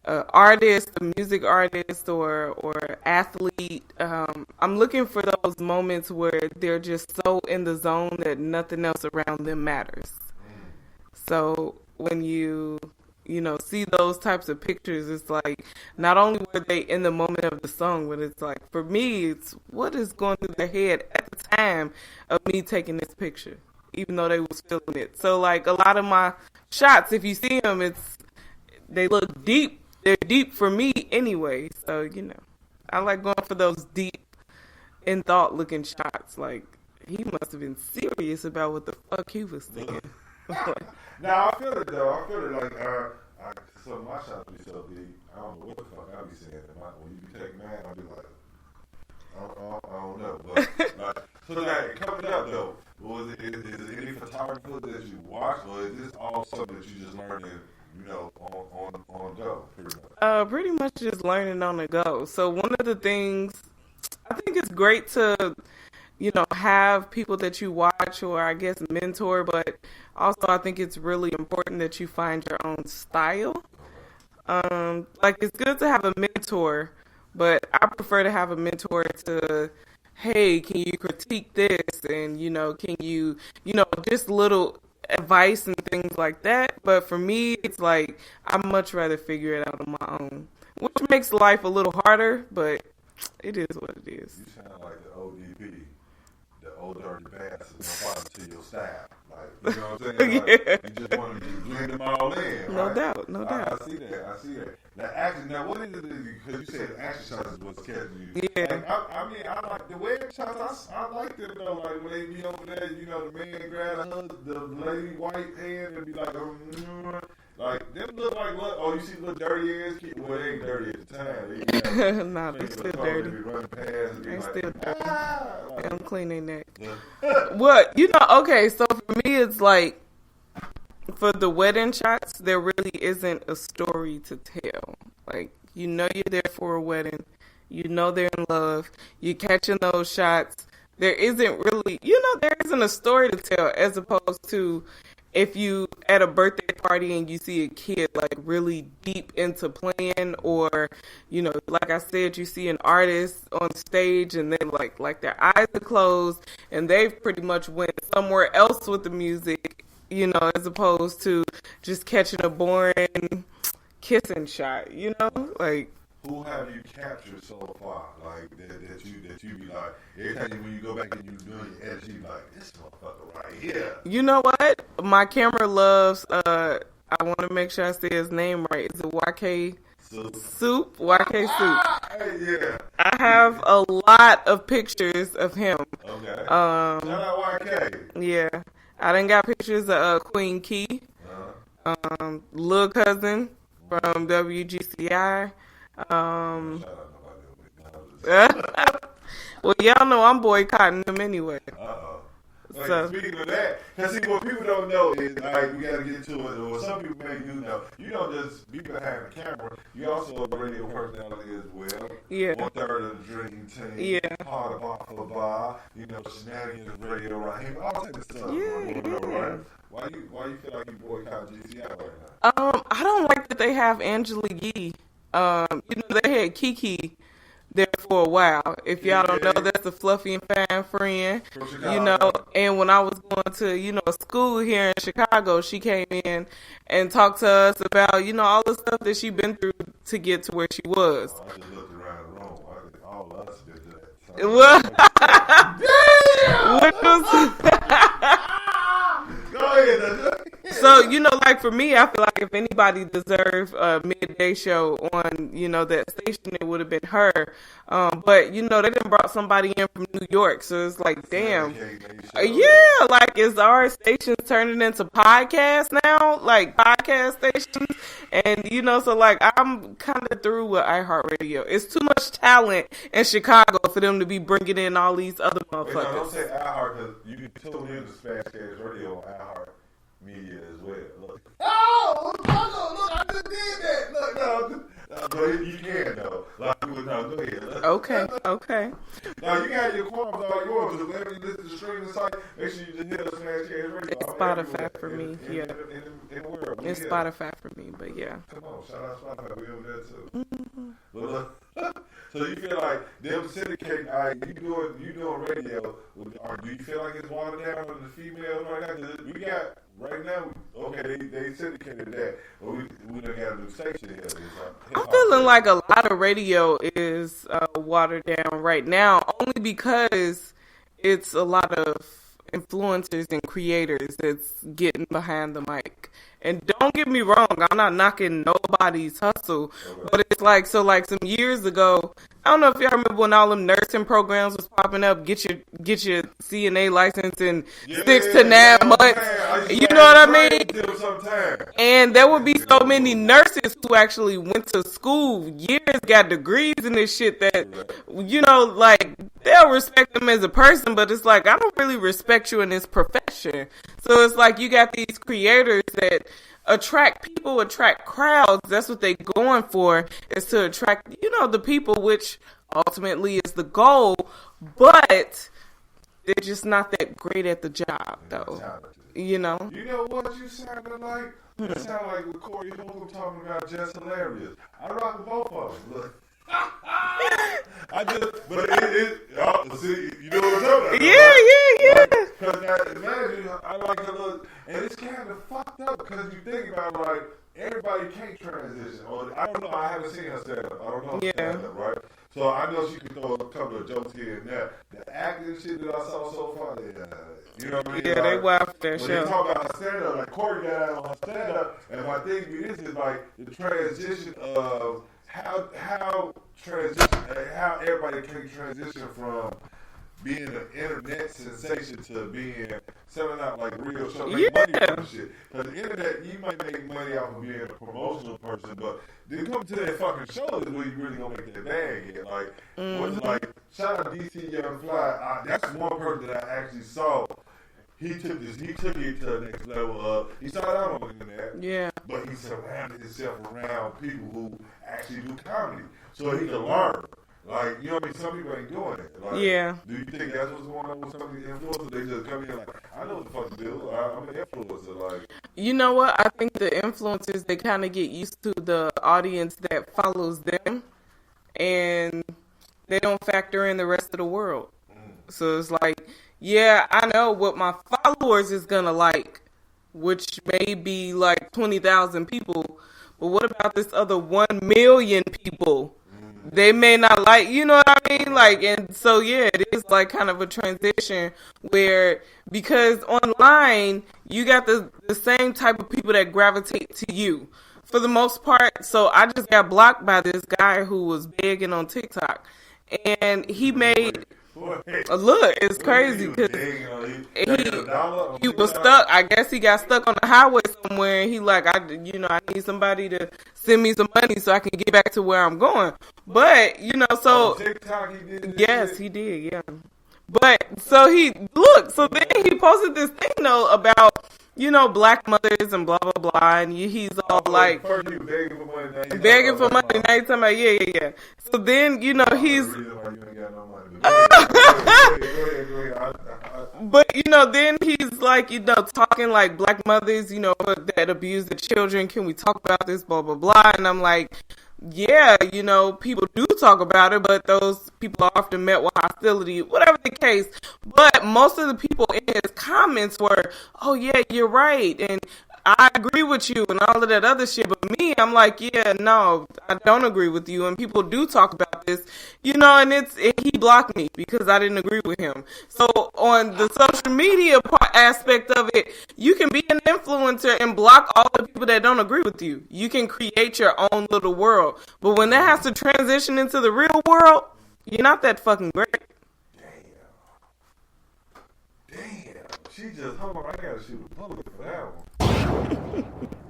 artist, a music artist, or athlete. I'm looking for those moments where they're just so in the zone that nothing else around them matters. So when you see those types of pictures, it's like not only were they in the moment of the song, but it's like for me, it's what is going through their head at the time of me taking this picture, even though they was feeling it. So like a lot of my shots, if you see them, they look deep. They're deep for me anyway. So I like going for those deep, in thought looking shots. Like he must have been serious about what the fuck he was saying. Now I feel it though. I feel it like some of my shots be so deep. I don't know what the fuck I be saying. When you be taking mine, I'll be like, I don't know. But so like coming up though, is there any photographer that you watch, or is this all something that you just learned on go? Pretty much just learning on the go. So one of the things I think it's great to have people that you watch or I guess mentor, but also I think it's really important that you find your own style. Like it's good to have a mentor, but I prefer to have a mentor to, hey, can you critique this? And, can you, just little advice and things like that. But for me, it's like, I'd much rather figure it out on my own, which makes life a little harder, but it is what it is. You sound like the ODB. Old dirty bastard to your style. Like, you know what I'm saying? Like, you just want to blend them all in. No right? doubt, no doubt. I see that. Now what is it? Because you said action shots is what's catching you. Yeah. Like, I like the wedding shots. I like them though. Like when they be over there, the man grab the lady white hand and be like, like them look like what? Oh, you see little dirty ass kids. Well, they ain't dirty at the time. Nah, they still dirty. They still dirty. I'm cleaning that. What? Okay, so for me, it's like, for the wedding shots, there really isn't a story to tell. Like, you're there for a wedding. They're in love. You're catching those shots. There isn't really, there isn't a story to tell, as opposed to if you at a birthday party and you see a kid like really deep into playing, or like I said, you see an artist on stage and they like their eyes are closed and they've pretty much went somewhere else with the music, as opposed to just catching a boring kissing shot, like. Who have you captured so far? Like that you be like, every time when you go back and you doing your edit, you be like, this motherfucker right here. You know what? My camera loves. I want to make sure I say his name right. Is it YK Soup? YK Soup. Yeah. I have a lot of pictures of him. Okay. Shout out YK. Yeah, I done got pictures of Queen Key, Lil Cousin from WGCI. Well, y'all know I'm boycotting them anyway. Like, So speaking of that, because see, what people don't know is, like, we got to get to it, or some people may do know, you don't just be behind the camera, you also a radio personality as well. Yeah. 1/3 of the Dream Team. Yeah. Part of Alpha Bar, Shenanigans Radio right here, all type of stuff. Yeah. Right? Why you feel like you boycott GCI right now? I don't like that they have Angela Yee. They had Kiki there for a while. If y'all don't know, that's a fluffy and fine friend. And when I was going to, a school here in Chicago, she came in and talked to us about, all the stuff that she'd been through to get to where she was. I just looked around the room. All of us did that. Go ahead. So, like for me, I feel like if anybody deserved a midday show on, that station, it would have been her. But, they done brought somebody in from New York. So it's like, damn. Yeah, like is our station turning into podcasts now? Like podcast stations? And, so like I'm kind of through with iHeartRadio. It's too much talent in Chicago for them to be bringing in all these other motherfuckers. Don't say iHeart because you can tune in to Spanish Cast Radio on iHeart Media as well. Look. Oh, look, I just did that. Look, no, you can though. Like, go ahead. Okay. Now, you got your qualms all you want, because whenever you listen to the streaming site, make sure you just hit us Smash Cage Radio. It's Spotify for me, yeah. In the world. It's Spotify for me, but yeah. Come on, shout out Spotify. We over there, too. Mm-hmm. But look, so you feel like them syndicate, you doing radio, or do you feel like it's watered down with the females right now? Because we got, right now, okay, they syndicated that, but we done got a new station here. I'm feeling like a lot of radio is watered down right now, only because it's a lot of influencers and creators that's getting behind the mic. And don't get me wrong, I'm not knocking nobody's hustle, but it's like, so like some years ago, I don't know if y'all remember when all them nursing programs was popping up, get your CNA license in 6 to 9 months, you know what I mean? And there would be so many nurses who actually went to school, years, got degrees in this shit that, you know, like, they'll respect them as a person, but it's like, I don't really respect you in this profession. So it's like, you got these creators that attract people, attract crowds. That's what they're going for, is to attract, you know, the people, which ultimately is the goal, but they're just not that great at the job, though. You know? You know what you sounded like? You sound like with Corey Holcomb talking about Just Hilarious. I rock with both of them. Look. I just, but see, you know what I'm talking about? Yeah. Because now, imagine, I like to look, and it's kind of fucked up because you think about, like, everybody can't transition. Or, I don't know, I haven't seen her stand up. I don't know if stand up, right? So I know she can throw a couple of jokes here and there. The acting shit that I saw so far, you know what I mean? Yeah, they wild for their show. When they talk about her stand up, like Corey got out on her stand up, and my thing is like the transition of how everybody can transition from being an internet sensation to being selling out like real shows, make money from shit. Because the internet, you might make money off of being a promotional person, but then come to that fucking show is where you really gonna make that bag hit. Like, what's like, shout out DC Young Fly. That's one person that I actually saw. He took it to the next level of, he started out on the internet, but he surrounded himself around people who actually do comedy, so he could learn. Like, you know what I mean? Some people ain't doing it. Like, do you think that's what's going on with some of these influencers? They just come in like, I know what the fuck to do. I'm an influencer. Like, you know what? I think the influencers, they kind of get used to the audience that follows them, and they don't factor in the rest of the world. So it's like, yeah, I know what my followers is gonna like, which may be like 20,000 people, but what about this other 1 million people? They may not like, you know what I mean? Like, and so, yeah, it is like kind of a transition where, because online, you got the same type of people that gravitate to you for the most part. So I just got blocked by this guy who was begging on TikTok, and he made... Look, it's crazy because he was stuck. I guess he got stuck on the highway somewhere, and he like, I need somebody to send me some money so I can get back to where I'm going. But so TikTok, he did. Yes, he did. Yeah. But so so then he posted this thing though about black mothers and blah blah blah, and he's all like first he was begging for money, now he's talking about yeah. So then he's. But then he's like talking like black mothers that abuse the children. Can we talk about this? Blah blah blah. And I'm like, yeah, people do talk about it, but those people are often met with hostility, whatever the case. But most of the people in his comments were, oh yeah, you're right, and I agree with you and all of that other shit. But me, I'm like, yeah, no, I don't agree with you. And people do talk about this, and he blocked me because I didn't agree with him. So on the social media aspect of it, you can be an influencer and block all the people that don't agree with you. You can create your own little world. But when that has to transition into the real world, you're not that fucking great. Damn. She just, hold on, I gotta shoot a bullet for that one.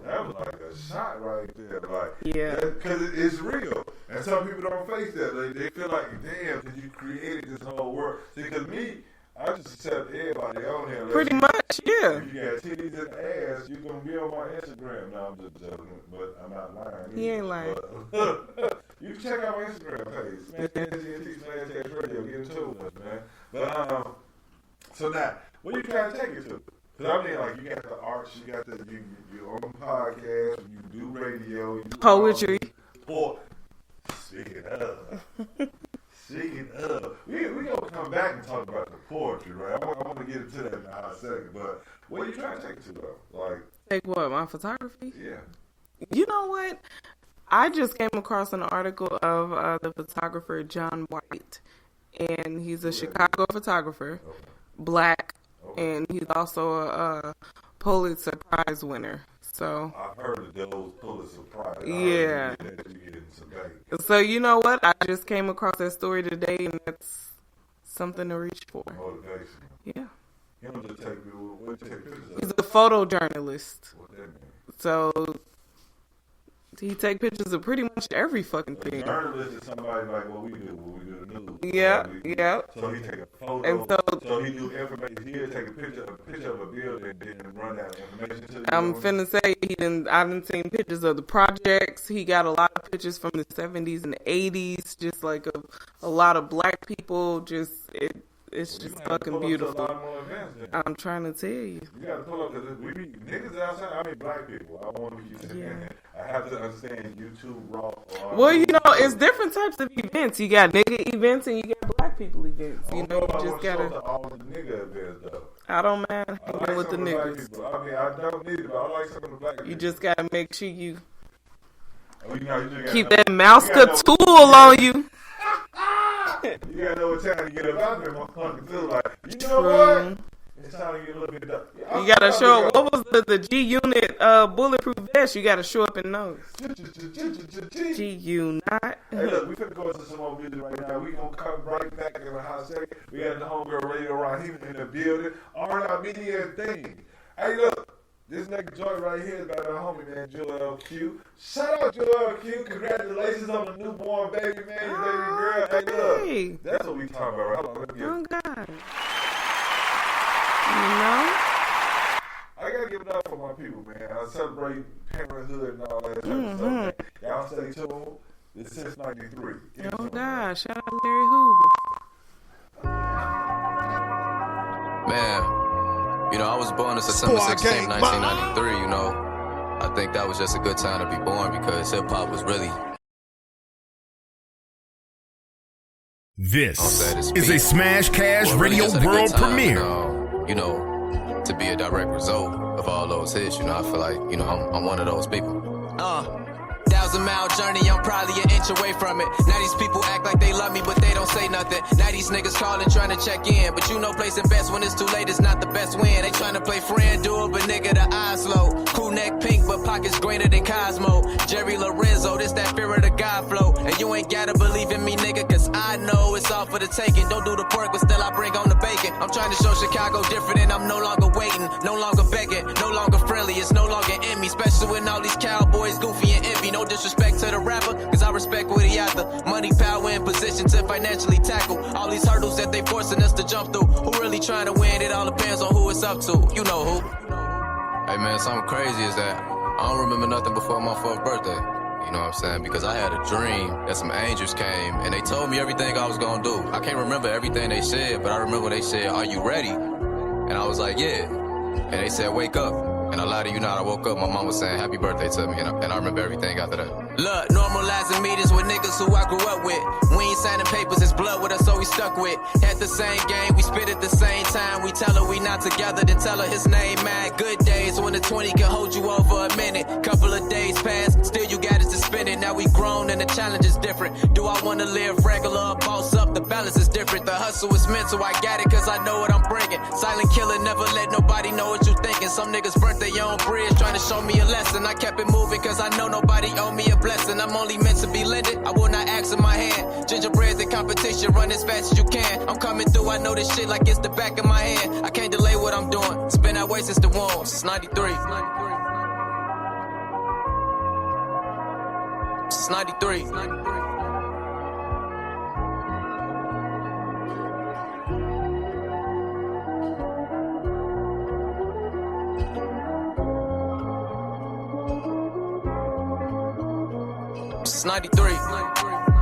That was like a shot right there. Like, yeah. Because it's real. And some people don't face that. They feel like, damn, because you created this whole world. See, because me, I just accept everybody on here. Pretty much, yeah. If you got titties and ass, you're going to be on my Instagram. No, I'm just joking, but I'm not lying. He ain't lying. You can check out my Instagram page, SmackGNT Radio. Get into us, man. But so now, what you trying to take it to? Because I mean, like, you got the arts, you got you on podcast, you do radio, you do poetry. Speaking of, we gonna come back and talk about the poetry, right? I want to get into that in a hot second, but what are you trying to take it to, though? Like, take what, my photography? Yeah. You know what? I just came across an article of the photographer John White, and he's a Chicago photographer, black, and he's also a Pulitzer Prize winner. So I've heard of those Pulitzer Prize. Yeah. So you know what? I just came across that story today, and that's something to reach for. Motivation. Yeah. He don't just take pictures of. He's a photojournalist. What that mean? So he take pictures of pretty much every fucking thing. A journalist is somebody like what we do the news. Yeah, yeah. So he take a photo. And so he do information. He'll take a picture of a building and then run that information to you. I'm finna say I done seen pictures of the projects. He got a lot of pictures from the 70s and the 80s, just like a lot of black people. It's just fucking beautiful. I'm trying to tell you. You gotta pull up because we be niggas outside. I mean, black people. I want to keep saying that. I have to understand YouTube raw. Well, you know, it's different types of events. You got nigga events and you got black people events. You know, you just gotta. All the nigga events though. I don't mind hanging with the niggas. I mean, I don't need it, but I like some of the black people. You just gotta make sure you you keep that mouse tool on you. You gotta know what time to get up out there, motherfucker, too. Like, you know what? It's time to get a little bit dark. You gotta show up. What was the G Unit bulletproof vest? You gotta show up in those. G Unit. Hey, look, we finna go into some more music right now. We gonna come right back in a hot second. We got the Homegirl Radio right here in the building. R&R Media thing. Hey, look. This nigga joint right here is by my homie, man, Joel Q. Shout out Joel Q. Congratulations on the newborn baby, man, baby girl. Hey, look. That's what we talking about, right? Hold on, let me get oh, God. You know? I gotta give it up for my people, man. I celebrate parenthood and all that type of stuff, man. Y'all stay tuned. It's since 93. Oh, God. Shout out Larry Hoover. Man. You know, I was born on September 16, 1993, you know. I think that was just a good time to be born because hip-hop was really... This is a Smash Cash Radio World Premiere. You know, to be a direct result of all those hits, you know, I feel like, you know, I'm one of those people. 1,000-mile journey, I'm probably an inch away from it. Now these people act like they love me, but they don't say nothing. Now these niggas calling, trying to check in. But you know placing bets when it's too late is not the best win. They trying to play friend duel, but nigga, the eyes low. Cool neck pink, but pockets greater than Cosmo. Jerry Lorenzo, this that fear of the God flow. And you ain't gotta believe in me, nigga, cause I know it's all for the taking. Don't do the pork, but still I bring on the bacon. I'm trying to show Chicago different, and I'm no longer waiting, no longer begging, no longer friendly, it's no longer in me. Especially when all these cowboys goofy and envy. No disrespect to the rapper, cause I respect what he after. Money, power, and position to financially tackle all these hurdles that they forcing us to jump through. Who really trying to win? It all depends on who it's up to. You know who. Hey man, something crazy is that I don't remember nothing before my 4th birthday. You know what I'm saying? Because I had a dream that some angels came and they told me everything I was gonna do. I can't remember everything they said, but I remember they said, "Are you ready?" And I was like, "Yeah." And they said, "Wake up." And I lie to you not, I woke up, my mom was saying happy birthday to me, and I remember everything after that. Look, normalizing meetings with niggas who I grew up with. We ain't signing papers, it's blood with us, so we stuck with. At the same game, we spit at the same time. We tell her we not together, then tell her his name, man. Good days when the 20 can hold you over a minute. Couple of days pass, still you got it to spend it. Now we grown and the challenge is different. Do I wanna live regular or boss up? The balance is different. The hustle is mental, I got it cause I know what I'm bringing. Silent killer, never let nobody know what you thinking. Some niggas burnt their own bridge trying to show me a lesson. I kept it moving cause I know nobody owe me a blessing. I'm only meant to be lended, I will not ask in my hand. Gingerbread the competition, run as fast as you can. I'm coming through, I know this shit like it's the back of my hand. I can't delay what I'm doing, it's been that way since the womb, since 93. Since 93. since 93.